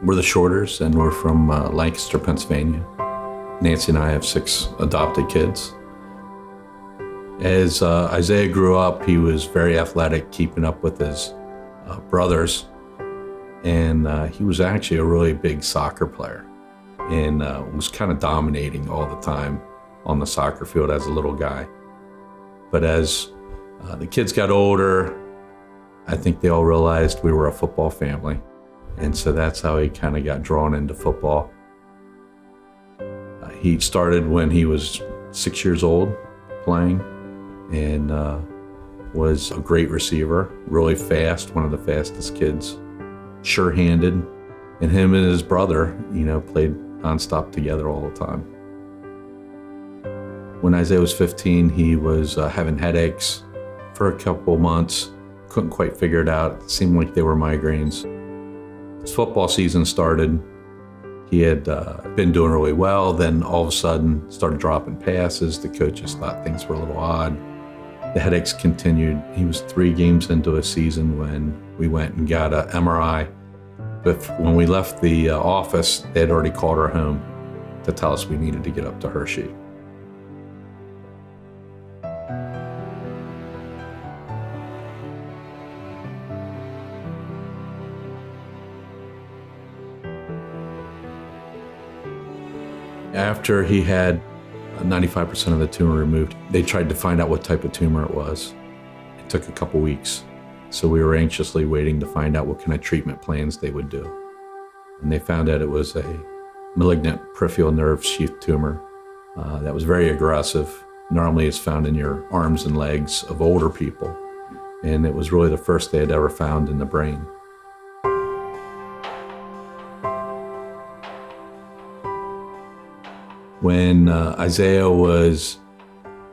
We're the Shorters, and we're from Lancaster, Pennsylvania. Nancy and I have 6 adopted kids. As Isaiah grew up, he was very athletic, keeping up with his brothers, and he was actually a really big soccer player, and was kind of dominating all the time on the soccer field as a little guy. But as the kids got older, I think they all realized we were a football family, and so that's how he kind of got drawn into football. He started when he was 6 years old playing, and was a great receiver, really fast, one of the fastest kids, sure-handed. And him and his brother, played nonstop together all the time. When Isaiah was 15, he was having headaches for a couple months, couldn't quite figure it out. It seemed like they were migraines. As football season started, he had been doing really well, then all of a sudden started dropping passes. The coaches thought things were a little odd. The headaches continued. He was 3 games into a season when we went and got an MRI. But when we left the office, they had already called her home to tell us we needed to get up to Hershey. After he had 95% of the tumor removed, they tried to find out what type of tumor it was. It took a couple weeks, so we were anxiously waiting to find out what kind of treatment plans they would do. And they found out it was a malignant peripheral nerve sheath tumor that was very aggressive. Normally it's found in your arms and legs of older people, and it was really the first they had ever found in the brain. When Isaiah was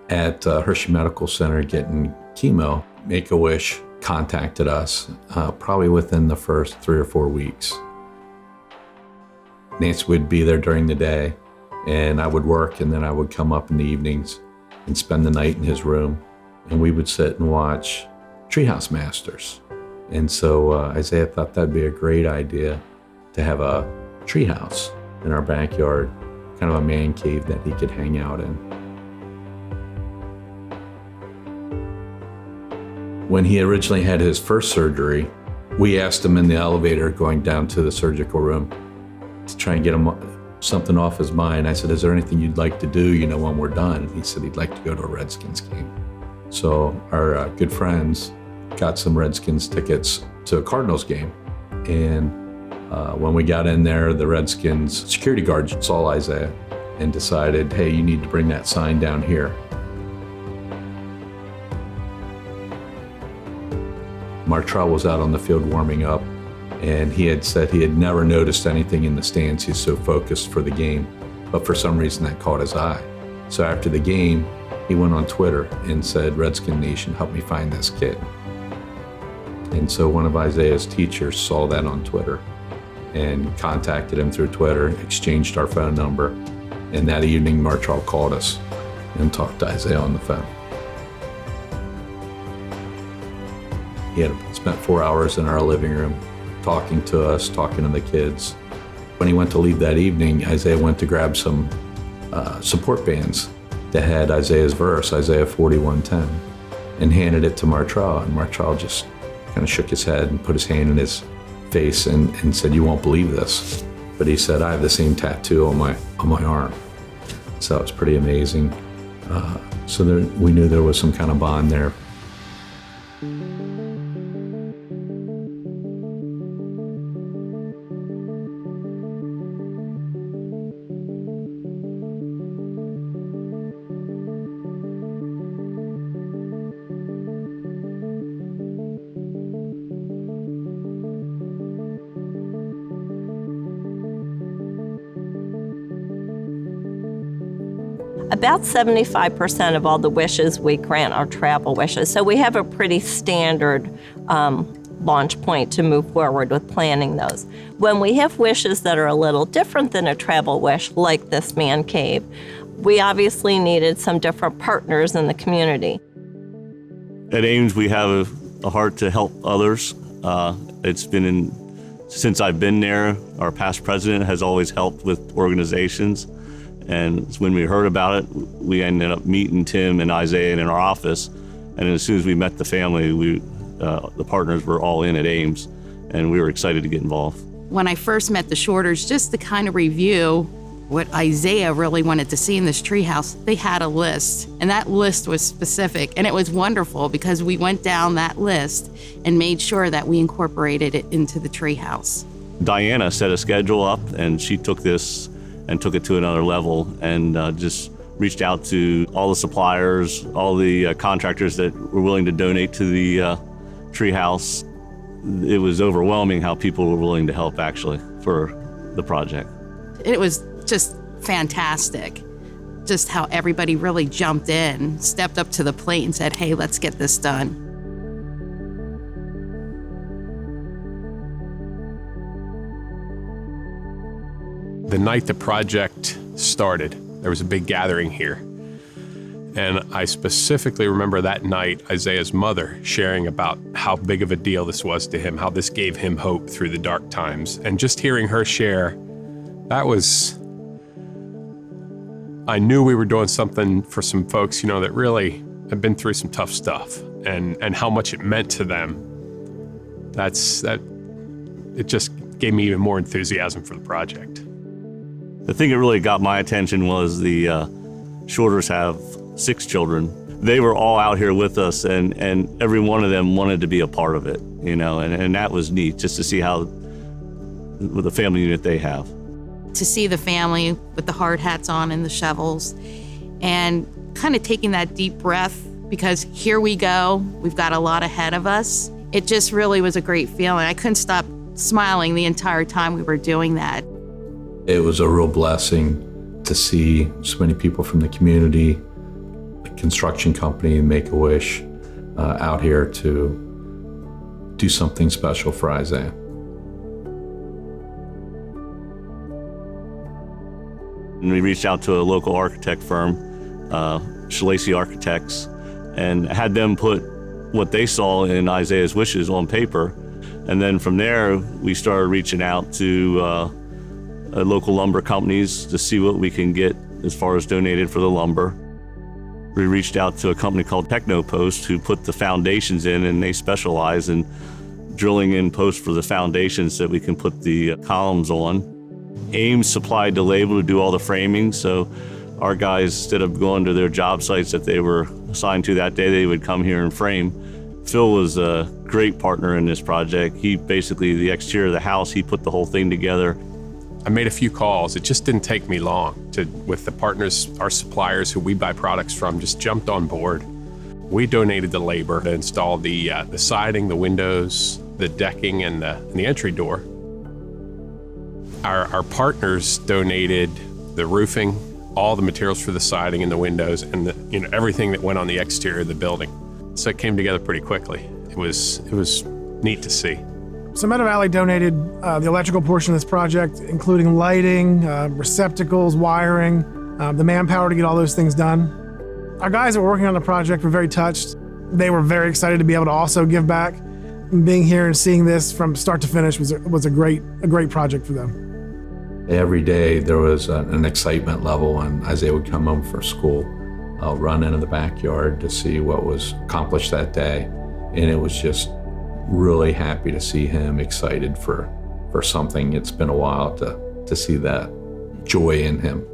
at Hershey Medical Center getting chemo, Make-A-Wish contacted us probably within the first 3 or 4 weeks. Nancy would be there during the day, and I would work, and then I would come up in the evenings and spend the night in his room, and we would sit and watch Treehouse Masters. And so Isaiah thought that'd be a great idea to have a treehouse in our backyard, kind of a man cave that he could hang out in. When he originally had his first surgery, we asked him in the elevator going down to the surgical room to try and get him something off his mind. I said, "Is there anything you'd like to do, when we're done?" And he said he'd like to go to a Redskins game. So our good friends got some Redskins tickets to a Cardinals game. And when we got in there, the Redskins security guard saw Isaiah and decided, "Hey, you need to bring that sign down here." Martrell was out on the field warming up, and he had said he had never noticed anything in the stands. He's so focused for the game, but for some reason that caught his eye. So after the game, he went on Twitter and said, "Redskin Nation, help me find this kid." And so one of Isaiah's teachers saw that on Twitter and contacted him through Twitter, exchanged our phone number, and that evening Martrell called us and talked to Isaiah on the phone. He had spent 4 hours in our living room talking to us, talking to the kids. When he went to leave that evening, Isaiah went to grab some support bands that had Isaiah's verse, Isaiah 41:10, and handed it to Martrell. And Martrell just kind of shook his head and put his hand in his face and said, "You won't believe this." But he said, "I have the same tattoo on my arm." So it's pretty amazing. We knew there was some kind of bond there. About 75% of all the wishes we grant are travel wishes. So we have a pretty standard launch point to move forward with planning those. When we have wishes that are a little different than a travel wish, like this man cave, we obviously needed some different partners in the community. At Ames, we have a heart to help others. It's been Since I've been there, our past president has always helped with organizations. And when we heard about it, we ended up meeting Tim and Isaiah in our office. And as soon as we met the family, the partners were all in at Ames, and we were excited to get involved. When I first met the Shorters, just to kind of review what Isaiah really wanted to see in this treehouse, they had a list, and that list was specific, and it was wonderful because we went down that list and made sure that we incorporated it into the treehouse. Diana set a schedule up, and she took this and took it to another level, and just reached out to all the suppliers, all the contractors that were willing to donate to the treehouse. It was overwhelming how people were willing to help actually for the project. It was just fantastic, just how everybody really jumped in, stepped up to the plate and said, hey, let's get this done. The night the project started, there was a big gathering here. And I specifically remember that night, Isaiah's mother sharing about how big of a deal this was to him, how this gave him hope through the dark times. And just hearing her share, I knew we were doing something for some folks, that really have been through some tough stuff, and how much it meant to them. It just gave me even more enthusiasm for the project. The thing that really got my attention was the Shorters have 6 children. They were all out here with us, and every one of them wanted to be a part of it, and that was neat just to see with the family unit they have. To see the family with the hard hats on and the shovels, and kind of taking that deep breath, because here we go, we've got a lot ahead of us. It just really was a great feeling. I couldn't stop smiling the entire time we were doing that. It was a real blessing to see so many people from the community, the construction company, Make-A-Wish, out here to do something special for Isaiah. And we reached out to a local architect firm, Shalacy Architects, and had them put what they saw in Isaiah's wishes on paper. And then from there, we started reaching out to local lumber companies to see what we can get as far as donated for the lumber. We reached out to a company called Technopost, who put the foundations in, and they specialize in drilling in posts for the foundations that we can put the columns on. Ames supplied the label to do all the framing, so our guys, instead of going to their job sites that they were assigned to that day, they would come here and frame. Phil was a great partner in this project. He basically, the exterior of the house, he put the whole thing together. I made a few calls. It just didn't take me long with the partners, our suppliers who we buy products from, just jumped on board. We donated the labor to install the siding, the windows, the decking, and the entry door. Our partners donated the roofing, all the materials for the siding and the windows, and everything that went on the exterior of the building. So it came together pretty quickly. It was neat to see. So Meadow Valley donated the electrical portion of this project, including lighting, receptacles, wiring, the manpower to get all those things done. Our guys that were working on the project were very touched. They were very excited to be able to also give back. And being here and seeing this from start to finish was a great project for them. Every day there was an excitement level when Isaiah would come home from school. I'll run into the backyard to see what was accomplished that day. And it was just really happy to see him excited for something. It's been a while to see that joy in him.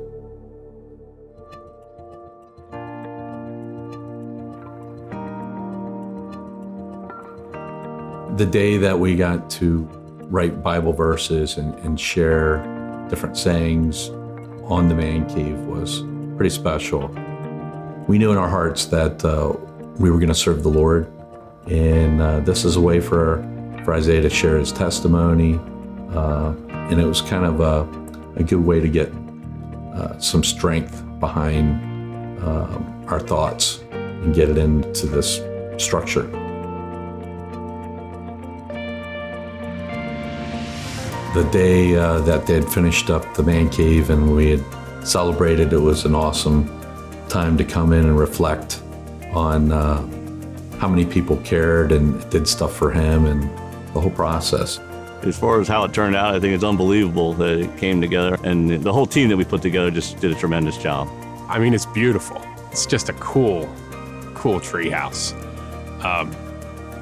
The day that we got to write Bible verses and share different sayings on the man cave was pretty special. We knew in our hearts that we were going to serve the Lord, and this is a way for Isaiah to share his testimony, and it was kind of a good way to get some strength behind our thoughts and get it into this structure. The day that they had finished up the man cave and we had celebrated, it was an awesome time to come in and reflect on how many people cared and did stuff for him and the whole process. As far as how it turned out, I think it's unbelievable that it came together, and the whole team that we put together just did a tremendous job. I mean, it's beautiful. It's just a cool treehouse.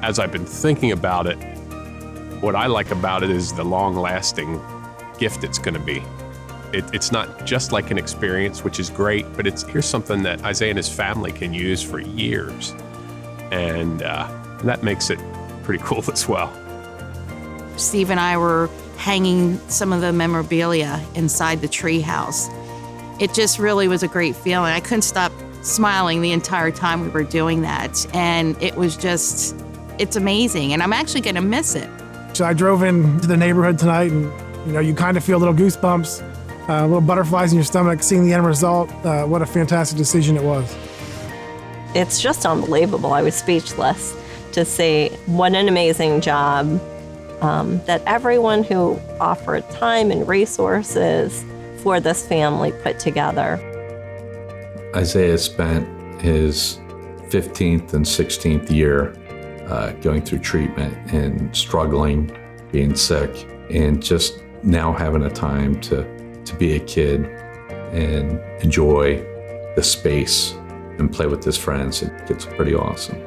As I've been thinking about it, what I like about it is the long-lasting gift it's going to be. It's not just like an experience, which is great, but here's something that Isaiah and his family can use for years, and that makes it pretty cool as well. Steve and I were hanging some of the memorabilia inside the treehouse. It just really was a great feeling. I couldn't stop smiling the entire time we were doing that. And it was just, it's amazing. And I'm actually going to miss it. So I drove into the neighborhood tonight, and you kind of feel little goosebumps, little butterflies in your stomach, seeing the end result. What a fantastic decision it was. It's just unbelievable. I was speechless to see what an amazing job that everyone who offered time and resources for this family put together. Isaiah spent his 15th and 16th year going through treatment and struggling, being sick, and just now having a time to be a kid and enjoy the space and play with his friends. It's pretty awesome.